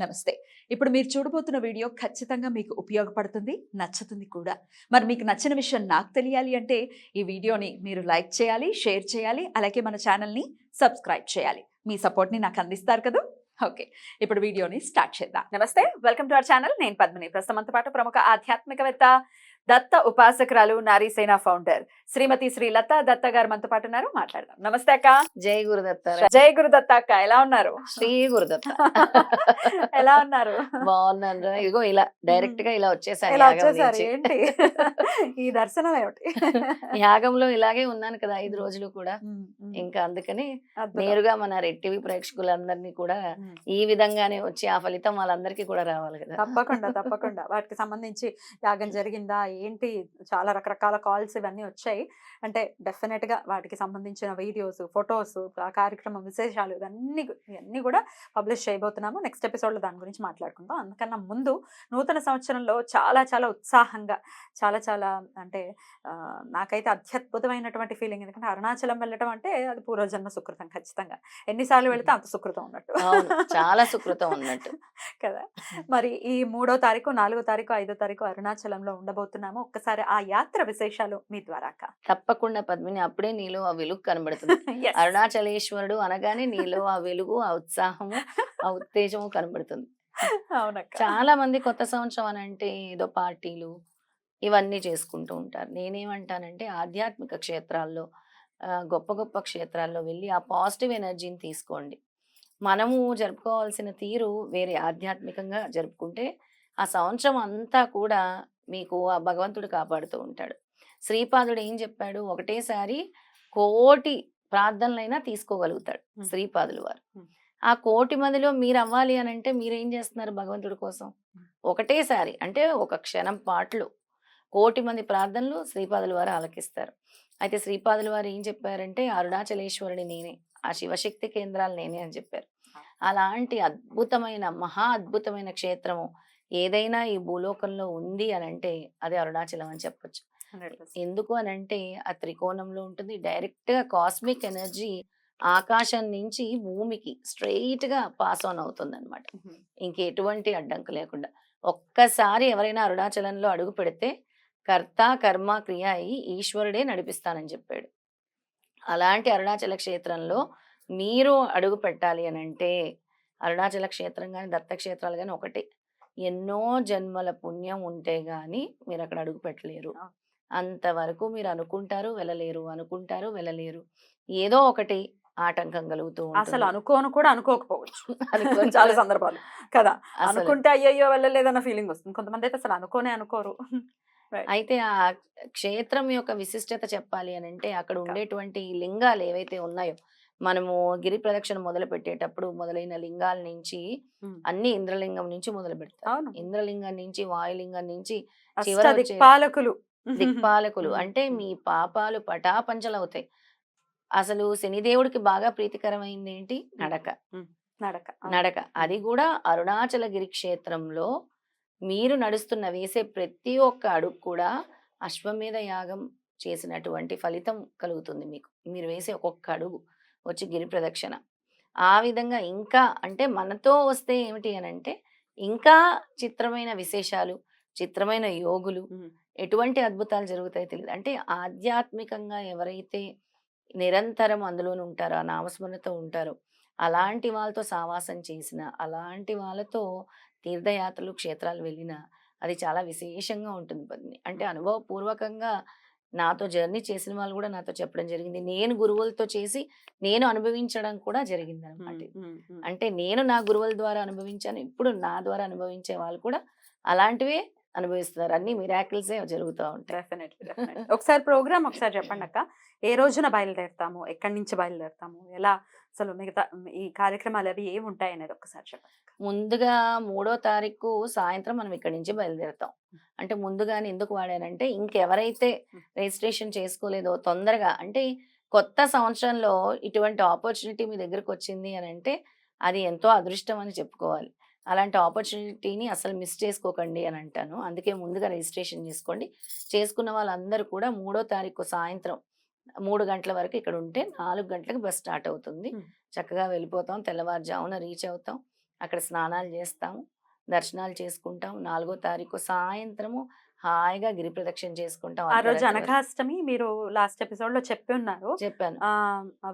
నమస్తే. ఇప్పుడు మీరు చూడబోతున్న వీడియో ఖచ్చితంగా మీకు ఉపయోగపడుతుంది, నచ్చుతుంది కూడా. మరి మీకు నచ్చిన విషయం నాకు తెలియాలి అంటే ఈ వీడియోని మీరు లైక్ చేయాలి, షేర్ చేయాలి, అలాగే మన ఛానల్‌ని సబ్స్క్రైబ్ చేయాలి. మీ సపోర్ట్‌ని నాకు అందిస్తారు కదూ! ఓకే. ఇప్పుడు వీడియోని స్టార్ట్ చేద్దాం. నమస్తే. Welcome to our channel. నేను పద్మిని. ప్రస్తుతం మనతో పాటు ప్రముఖ ఆధ్యాత్మికవేత్త, దత్త ఉపాసకురాలు, నారీసేన ఫౌండర్ శ్రీమతి శ్రీ లతా దత్త గారు మనతో పాటు ఉన్నారు. మాట్లాడదాం. నమస్తే అక్క. జై గురుదత్త. జై గురుదత్త అక్క. ఎలా ఉన్నారు? శ్రీ గురుదత్త. ఎలా ఉన్నారు? బాగున్నాను. ఇదిగో ఇలా డైరెక్ట్ గా ఇలా వచ్చేసాను ఇలా యాగం వచ్చేసారు. నుంచి. ఏంటి ఈ దర్శనం ఏమిటి? యాగంలో ఇలాగే ఉన్నాను కదా 5 రోజులు కూడా. ఇంకా అందుకని అద్భుతం. నేరుగా మన రెడ్ టీవీ ప్రేక్షకులందరినీ కూడా ఈ విధంగానే వచ్చి ఆ ఫలితం వాళ్ళందరికీ కూడా రావాలి కదా. తప్పకుండా తప్పకుండా వాటికి సంబంధించి యాగం జరిగిందా ఏంటి, చాలా రకరకాల కాల్స్ ఇవన్నీ వచ్చాయి. అంటే డెఫినెట్ గా వాటికి సంబంధించిన వీడియోస్, ఫొటోస్, ఆ కార్యక్రమం విశేషాలు ఇవన్నీ కూడా పబ్లిష్ చేయబోతున్నాము. నెక్స్ట్ ఎపిసోడ్ లో దాని గురించి మాట్లాడుకుందాం. అందుకన్నా ముందు నూతన సంవత్సరంలో చాలా చాలా ఉత్సాహంగా చాలా అంటే నాకైతే అత్యద్భుతమైనటువంటి ఫీలింగ్. ఎందుకంటే అరుణాచలం వెళ్ళటం అంటే అది పూర్వజన్మ సుకృతం. ఖచ్చితంగా ఎన్నిసార్లు వెళితే అంత సుకృతం ఉన్నట్టు. అవును, చాలా సుకృతం ఉన్నట్టు కదా. మరి ఈ 3వ తారీఖు, 4వ తారీఖు, 5వ తారీఖు అరుణాచలంలో ఉండబోతున్నాము. ఒక్కసారి ఆ యాత్ర విశేషాలు మీ ద్వారా అక్క. తప్పకుండా పద్మిని. అప్పుడే నీలో ఆ వెలుగు కనబడుతుంది. Yes. అరుణాచలేశ్వరుడు అనగానే నీలో ఆ వెలుగు, ఆ ఉత్సాహము, ఆ ఉత్తేజము కనబడుతుంది. అవునక్క. చాలా మంది కొత్త సంవత్సరం అని అంటే ఏదో పార్టీలు ఇవన్నీ చేసుకుంటూ ఉంటారు. నేనేమంటానంటే ఆధ్యాత్మిక క్షేత్రాల్లో గొప్ప గొప్ప క్షేత్రాల్లో వెళ్ళి ఆ పాజిటివ్ ఎనర్జీని తీసుకోండి. మనము జరుపుకోవాల్సిన తీరు వేరే, ఆధ్యాత్మికంగా జరుపుకుంటే ఆ సంవత్సరం అంతా కూడా మీకు ఆ భగవంతుడు కాపాడుతూ ఉంటాడు. శ్రీపాదుడు ఏం చెప్పాడు, ఒకటేసారి కోటి ప్రార్థనలైనా తీసుకోగలుగుతాడు Hmm. శ్రీపాదులు వారు. Hmm. ఆ కోటి మందిలో మీరు అవ్వాలి అని అంటే మీరేం చేస్తున్నారు భగవంతుడి కోసం? ఒకటేసారి అంటే ఒక క్షణం పాటలు కోటి మంది ప్రార్థనలు శ్రీపాదుల వారు ఆలకిస్తారు. అయితే శ్రీపాదుల వారు ఏం చెప్పారంటే అరుణాచలేశ్వరుని నేనే, ఆ శివశక్తి కేంద్రాలు నేనే అని చెప్పారు. అలాంటి అద్భుతమైన మహా అద్భుతమైన క్షేత్రము ఏదైనా ఈ భూలోకంలో ఉంది అని అంటే అది అరుణాచలం అని చెప్పొచ్చు. 100%. ఎందుకు అని అంటే ఆ త్రికోణంలో ఉంటుంది. డైరెక్ట్ గా కాస్మిక్ ఎనర్జీ ఆకాశం నుంచి భూమికి స్ట్రెయిట్ గా పాస్ ఆన్ అవుతుంది అనమాట. Mhm. ఇంకెటువంటి అడ్డంకు లేకుండా. ఒక్కసారి ఎవరైనా అరుణాచలంలో అడుగు పెడితే కర్త కర్మ క్రియ అయి ఈశ్వరుడే నడిపిస్తానని చెప్పాడు. అలాంటి అరుణాచల క్షేత్రంలో మీరు అడుగు పెట్టాలి అని అంటే అరుణాచల క్షేత్రం కానీ దత్తక్షేత్రాలు కానీ ఒకటే. ఎన్నో జన్మల పుణ్యం ఉంటే గాని మీరు అక్కడ అడుగు పెట్టలేరు. అంతవరకు మీరు అనుకుంటారు వెళ్ళలేరు, అనుకుంటారు వెళ్ళలేరు. ఏదో ఒకటి ఆటంకం కలుగుతూ అసలు ఉంటుంది. అనుకోను కూడా అనుకోకపోవచ్చు. అనుకోను చాలా కూడా. సందర్భాలు కదా. అసలు అనుకుంటే అయ్యయ్యో వెళ్ళలేదన్న ఫీలింగ్ వస్తుంది. కొంతమంది అయితే అసలు అనుకోరు. Right. అయితే ఆ క్షేత్రం యొక్క విశిష్టత చెప్పాలి అని అంటే అక్కడ ఉండేటువంటి లింగాలు ఏవైతే ఉన్నాయో, మనము గిరి ప్రదక్షిణ మొదలు పెట్టేటప్పుడు మొదలైన లింగాల నుంచి Hmm. అన్ని ఇంద్రలింగం నుంచి మొదలు పెడతారు. అవును. ఇంద్రలింగం నుంచి, వాయులింగం నుంచి అష్ట చివర వచ్చే దిక్పాలకులు. దిక్పాలకులు. Hmm. అంటే మీ పాపాలు పటాపంచలవుతాయి. అసలు శనిదేవుడికి బాగా ప్రీతికరమైంది ఏంటి? నడక. నడక. నడక. అది కూడా అరుణాచల గిరి క్షేత్రంలో మీరు వేసే ప్రతి ఒక్క అడుగు కూడా అశ్వమేధ యాగం చేసినటువంటి ఫలితం కలుగుతుంది మీకు. మీరు వేసే ఒక్కొక్క అడుగు వచ్చి గిరి ప్రదక్షిణ. ఆ విధంగా ఇంకా అంటే మనతో వస్తే ఏమిటి అనంటే ఇంకా చిత్రమైన విశేషాలు, చిత్రమైన యోగులు, Hmm. ఎటువంటి అద్భుతాలు జరుగుతాయో తెలీదు. అంటే ఆధ్యాత్మికంగా ఎవరైతే నిరంతరం అందులోనే ఉంటారో, ఆ నామస్మరణతో ఉంటారో, అలాంటి వాళ్ళతో సావాసం చేసిన, అలాంటి వాళ్ళతో తీర్థయాత్రలు, క్షేత్రాలు వెళ్ళినా అది చాలా విశేషంగా ఉంటుంది పద్మిని. అంటే అనుభవపూర్వకంగా నాతో జర్నీ చేసిన వాళ్ళు కూడా నాతో చెప్పడం జరిగింది. నేను గురువులతో చేసి నేను అనుభవించడం కూడా జరిగిందనమాట. అంటే నేను నా గురువుల ద్వారా అనుభవించాను. ఇప్పుడు నా ద్వారా అనుభవించే వాళ్ళు కూడా అలాంటివే అనుభవిస్తున్నారు. అన్ని మిరాకిల్సే జరుగుతూ ఉంటాయి. డెఫినెట్లీ. ఒకసారి ప్రోగ్రామ్ ఒకసారి చెప్పండి అక్క. ఏ రోజున బయలుదేరుతాము, ఎక్కడి నుంచి బయలుదేరుతాము, ఎలా అసలు మిగతా ఈ కార్యక్రమాలు అవి ఏమి ఉంటాయి అనేది ఒకసారి చెప్పండి అక్క. ముందుగా 3వ తారీఖు సాయంత్రం మనం ఇక్కడి నుంచి బయలుదేరుతాం. అంటే ముందుగానే ఎందుకు వాడానంటే ఇంకెవరైతే రిజిస్ట్రేషన్ చేసుకోలేదో తొందరగా, అంటే కొత్త సంవత్సరంలో ఇటువంటి ఆపర్చునిటీ మీ దగ్గరకు వచ్చింది అని అంటే అది ఎంతో అదృష్టం అని చెప్పుకోవాలి. అలాంటి ఆపర్చునిటీని అసలు మిస్ చేసుకోకండి అని అంటాను. అందుకే ముందుగా రిజిస్ట్రేషన్ చేసుకోండి. చేసుకున్న వాళ్ళందరూ కూడా 3వ తారీఖు సాయంత్రం 3 గంటల వరకు ఇక్కడ ఉంటే 4 గంటలకు బస్ స్టార్ట్ అవుతుంది. Hmm. చక్కగా వెళ్ళిపోతాం. తెల్లవారుజామున రీచ్ అవుతాం. అక్కడ స్నానాలు చేస్తాము, దర్శనాలు చేసుకుంటాం. 4వ తారీఖు సాయంత్రము హాయిగా గిరి ప్రదక్షిణ చేసుకుంటాం ఆ రోజు అర్ధరాత్రి వరకు. అనఘాష్టమి మీరు లాస్ట్ ఎపిసోడ్ లో చెప్పి ఉన్నారు. చెప్పాను.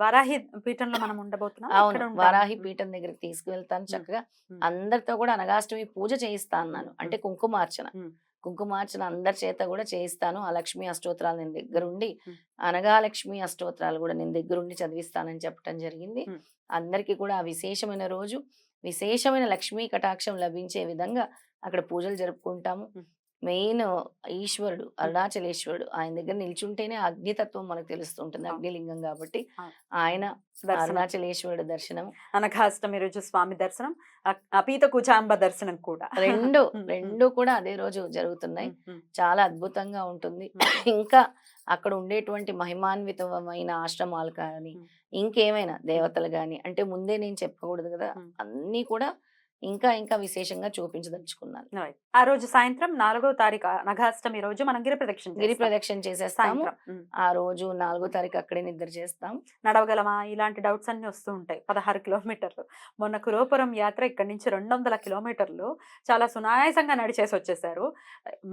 వరాహి పీఠంలో మనం ఉండబోతున్నాం, అవును. ఇక్కడ ఉంటాము. వారాహి పీఠం దగ్గరికి తీసుకువెళ్తాను. ఉమ్, చక్కగా ఉమ్, అందరితో కూడా అనగాష్టమి పూజ చేయిస్తా అన్నాను. ఉమ్, అంటే కుంకుమార్చన. ఉమ్, కుంకుమార్చన అందరి చేత కూడా చేయిస్తాను. ఆ లక్ష్మీ అష్టోత్తరాలు నేను దగ్గరుండి, ఉమ్, అనఘాలక్ష్మి అష్టోత్తరాలు కూడా నేను దగ్గరుండి చదివిస్తానని చెప్పటం జరిగింది. ఉమ్, అందరికీ కూడా ఆ విశేషమైన రోజు, విశేషమైన లక్ష్మీ కటాక్షం లభించే విధంగా అక్కడ పూజలు జరుపుకుంటాము. ఉమ్, మెయిన్ ఈశ్వరుడు, ఉమ్, అరుణాచలేశ్వరుడు. ఆయన దగ్గర నిల్చుంటేనే అగ్నితత్వం మనకు తెలుస్తుంటుంది. అవును, అగ్నిలింగం కాబట్టి అవును. ఆయన దర్శనం అరుణాచలేశ్వరుడు దర్శనం. అనఘాష్టమి రోజు స్వామి దర్శనం, అపీత కుచాంబ దర్శనం కూడా. 2 ఉమ్, ఉమ్, కూడా అదే రోజు జరుగుతున్నాయి. ఉమ్, ఉమ్, చాలా అద్భుతంగా ఉంటుంది. ఉమ్, ఇంకా అక్కడ ఉండేటువంటి మహిమాన్వితమైన ఆశ్రమాలు కానీ, ఉమ్, ఇంకేమైనా ఉమ్, దేవతలు గాని, అంటే ముందే నేను చెప్పకూడదు కదా! ఉమ్. అన్నీ కూడా ఇంకా విశేషంగా చూపించదలుచుకున్నాను. Right. ఆ రోజు సాయంత్రం 4వ తారీఖు అనఘాష్టమి రోజు మనం గిరి ప్రదక్షిణ గిరి చేస్తాం ప్రదక్షిణ చేసేస్తాము. సాయంత్రం. ఆ రోజు 4వ తారీఖు అక్కడే నిద్ర చేస్తాం. నడవగలమా ఇలాంటి డౌట్స్ అన్ని వస్తూ ఉంటాయి. 16 కిలోమీటర్లు మొన్న కురోపురం యాత్ర ఇక్కడి నుంచి 200 కిలోమీటర్లు చాలా సునాయాసంగా నడిచేసి వచ్చేసారు.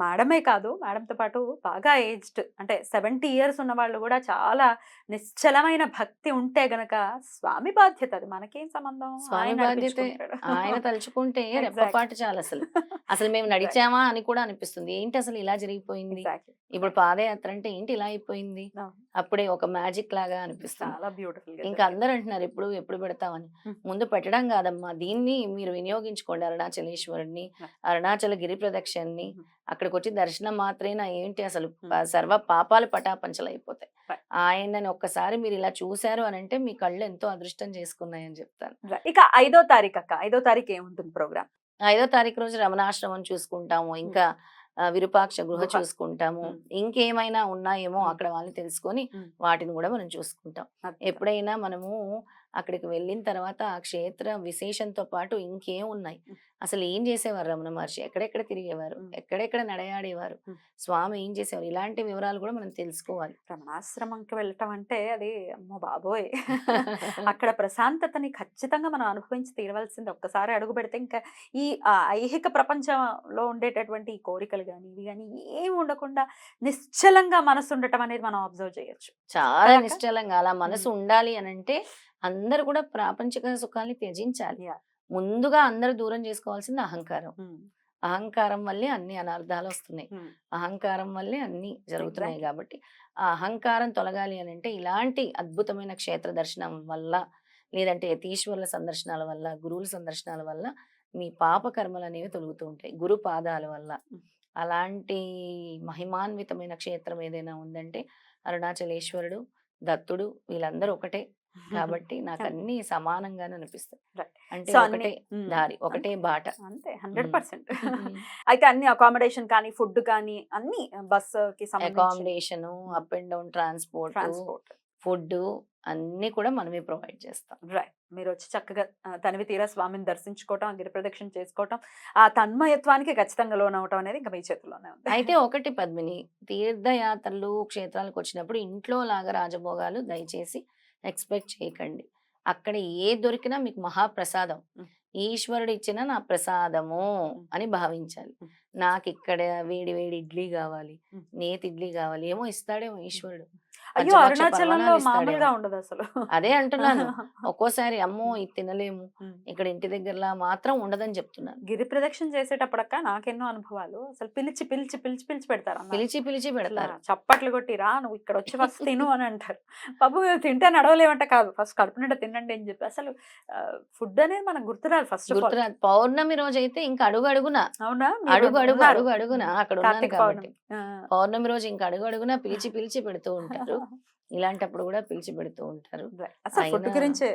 మేడమే కాదు, మేడంతో పాటు బాగా ఏజ్డ్ అంటే 70 ఇయర్స్ ఉన్న వాళ్ళు కూడా చాలా నిశ్చలమైన భక్తి ఉంటే గనక స్వామి బాధ్యత, అది మనకేం సంబంధం, స్వామి ఆయన బాధ్యతే. నడిపించుకుంటాడు. ఆయన తలుచుకుంటే ఎగ్జాక్ట్ రెప్పపాటు చాలసలు. అసలు మేము ఎగ్జాక్ట్ నడిచామా అని కూడా అనిపిస్తుంది. ఏంటి అసలు ఇలా జరిగిపోయింది? ఎగ్జాక్ట్లీ ఇప్పుడు పాదయాత్ర అంటే ఏంటి ఇలా అయిపోయింది? అప్పుడే ఒక మ్యాజిక్ లాగా అనిపిస్తుంది. చాలా బ్యూటిఫుల్ గా ఇంకా జరిగింది. అందరూ అంటున్నారు ఎప్పుడు పెడతామని. ఉమ్, ముందు పెట్టడం కాదమ్మా, దీన్ని మీరు వినియోగించుకోండి. అరుణాచలేశ్వరుడిని, అరుణాచల గిరి ప్రదక్షిణని. ఉమ్, అక్కడికొచ్చి దర్శనం మాత్రేనా ఏంటి అసలు ఉమ్, సర్వ పాపాలు పటాపంచలైపోతాయి. right. ఆయనని ఒక్కసారి మీరు ఇలా చూశారు అనంటే మీ కళ్ళు ఎంతో అదృష్టం చేసుకున్నాయని చెప్తాను. Right. ఇక 5వ తారీఖు అక్క, 5వ తారీఖు ఏముంటుంది ప్రోగ్రామ్? 5వ తారీఖు రోజు రమణాశ్రమం చూసుకుంటాము. ఇంకా విరూపాక్ష గృహ గుహ. చూసుకుంటాము. ఉమ్, ఇంకేమైనా ఉన్నాయేమో ఉమ్, అక్కడ వాళ్ళని తెలుసుకొని ఉమ్, వాటిని కూడా మనం చూసుకుంటాం. అద్భుతం. ఎప్పుడైనా మనము అక్కడికి వెళ్ళిన తర్వాత ఆ క్షేత్ర విశేషంతో పాటు ఇంకేం ఉన్నాయి, ఉమ్, అసలు ఏం చేసేవారు రమణ మహర్షి, ఎక్కడెక్కడ తిరిగేవారు, ఉమ్, ఎక్కడెక్కడ నడయాడేవారు, ఉమ్. స్వామి ఏం చేసేవారు, ఇలాంటి వివరాలు కూడా మనం తెలుసుకోవాలి. రమణాశ్రమంకి వెళ్ళటం అంటే అది అమ్మో బాబోయ్. అక్కడ ప్రశాంతతని ఖచ్చితంగా మనం అనుభవించి తీరవలసింది. ఒక్కసారి అడుగు పెడితే ఇంకా ఈ ఐహిక ప్రపంచంలో ఉండేటటువంటి ఈ కోరికలు కానీ ఇవి కానీ ఏమి ఉండకుండా నిశ్చలంగా మనసు ఉండటం అనేది మనం అబ్జర్వ్ చేయొచ్చు చాలా కదా అక్క? నిశ్చలంగా అలా మనసు ఉండాలి అనంటే అందరూ కూడా ప్రాపంచిక సుఖాల్ని త్యజించాలి. Yeah. ముందుగా అందరూ దూరం చేసుకోవాల్సింది అహంకారం. ఉమ్, అహంకారం వల్లే అన్ని అనర్థాలు వస్తున్నాయి. ఉమ్, అహంకారం వల్లే అన్ని జరుగుతున్నాయి Exactly. కాబట్టి ఆ అహంకారం తొలగాలి అని అంటే ఇలాంటి అద్భుతమైన క్షేత్ర దర్శనం వల్ల, లేదంటే యతీశ్వరుల సందర్శనాల వల్ల, గురువుల సందర్శనాల వల్ల మీ పాప కర్మలు అనేవి తొలుగుతూ ఉంటాయి గురు పాదాల వల్ల. ఉమ్. అలాంటి మహిమాన్వితమైన క్షేత్రం ఏదైనా ఉందంటే అరుణాచలేశ్వరుడు, దత్తుడు వీళ్ళందరూ ఒకటే. కాబట్టి నాకు అన్ని సమానంగానే అనిపిస్తాయి. Right. అంటే సో అన్ని ఒకటే దారి, ఒకటే బాట. అంతే 100%. ఉమ్. అయితే అన్ని అకామిడేషన్ కానీ ఫుడ్ కానీ అన్ని బస్సుకి సంబంధించి accommodation, up and down transport, transport. Food అన్ని కూడా మనమే ప్రొవైడ్ చేస్తాం. రైట్. మీరు వచ్చి చక్కగా తనివి తీరా స్వామిని దర్శించుకోవటం, గిరి ప్రదక్షిణ చేసుకోవటం, ఆ తన్మయత్వానికి ఖచ్చితంగా లోనవటం అనేది ఇంకా మీ చేతుల్లోనే ఉంది. అయితే ఒకటి పద్మిని, తీర్థయాత్రలు క్షేత్రాలకు వచ్చినప్పుడు ఇంట్లో లాగా రాజభోగాలు దయచేసి ఎక్స్పెక్ట్ చేయకండి. అక్కడ ఏ దొరికినా మీకు మహాప్రసాదం, ఉమ్, ఈశ్వరుడు ఇచ్చిన నా ప్రసాదము ఉమ్, అని భావించాలి. ఉమ్, నాకు ఇక్కడ వేడి వేడి ఇడ్లీ కావాలి, ఉమ్. నేతి ఇడ్లీ కావాలి, ఏమో ఇస్తాడేమో ఈశ్వరుడు. అయ్యో, పంచభక్ష అరుణాచలంలో పరమాణాలు మామూలుగా ఇస్తాడేమో. ఉండదు అసలు. అదే అంటున్నాను. ఒక్కోసారి అమ్మో ఇది తినలేము, ఉమ్. ఇక్కడ ఇంటి దగ్గరలా మాత్రం ఉండదని చెప్తున్నాను. గిరి ప్రదక్షిణ చేసేటప్పుడక్క నాకెన్నో అనుభవాలు. అసలు పిలిచి పిలిచి పిలిచి పిలిచి పెడతారు అన్న. పిలిచి పిలిచి అట్లా పెడతారు. చప్పట్లు కొట్టి రా నువ్వు ఇక్కడ వచ్చి ఫస్ట్ తిను అని అంటారు. పాపం మేము తింటే నడవలేమంట కాదు, ఫస్ట్ కడుపు నిండా తినండి అని చెప్పి. అసలు ఫుడ్ అనేది మనకు గుర్తురాదు ఫస్ట్ ఆఫ్ ఆల్. గుర్తురాదు. పౌర్ణమి రోజు అయితే ఇంకా అడుగు అడుగున అవునా? అడుగు అడుగు ఉన్నారు. అడుగు అడుగున అక్కడ ఉన్నాను కార్తీక కాబట్టి. పౌర్ణమి. పౌర్ణమి రోజు ఇంకా అడుగు అడుగున పిలిచి పిలిచి పెడుతూ ఉంటారు. ఇలాంటప్పుడు కూడా పిలిచి పెడుతూ ఉంటారు. అసలు ఫుడ్ అయినా గురించి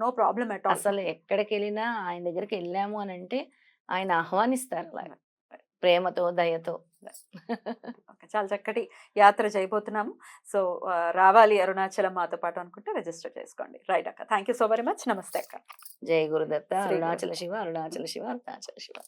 నో ప్రాబ్లం ఎట్ ఆల్. అసలు ఎక్కడికి వెళ్ళినా ఆయన దగ్గరికి వెళ్ళాము అని అంటే ఆయన ఆహ్వానిస్తారు అలా ప్రేమతో, దయతో. చాలా చక్కటి యాత్ర చేయబోతున్నాము. సో రావాలి అరుణాచలం మాతో పాటు అనుకుంటే రిజిస్టర్ చేసుకోండి. రైట్ అక్క, thank you so very much. నమస్తే అక్క. జై గురుదత్త. శ్రీ అరుణాచల శివ, అరుణాచల శివ, అరుణాచల శివ.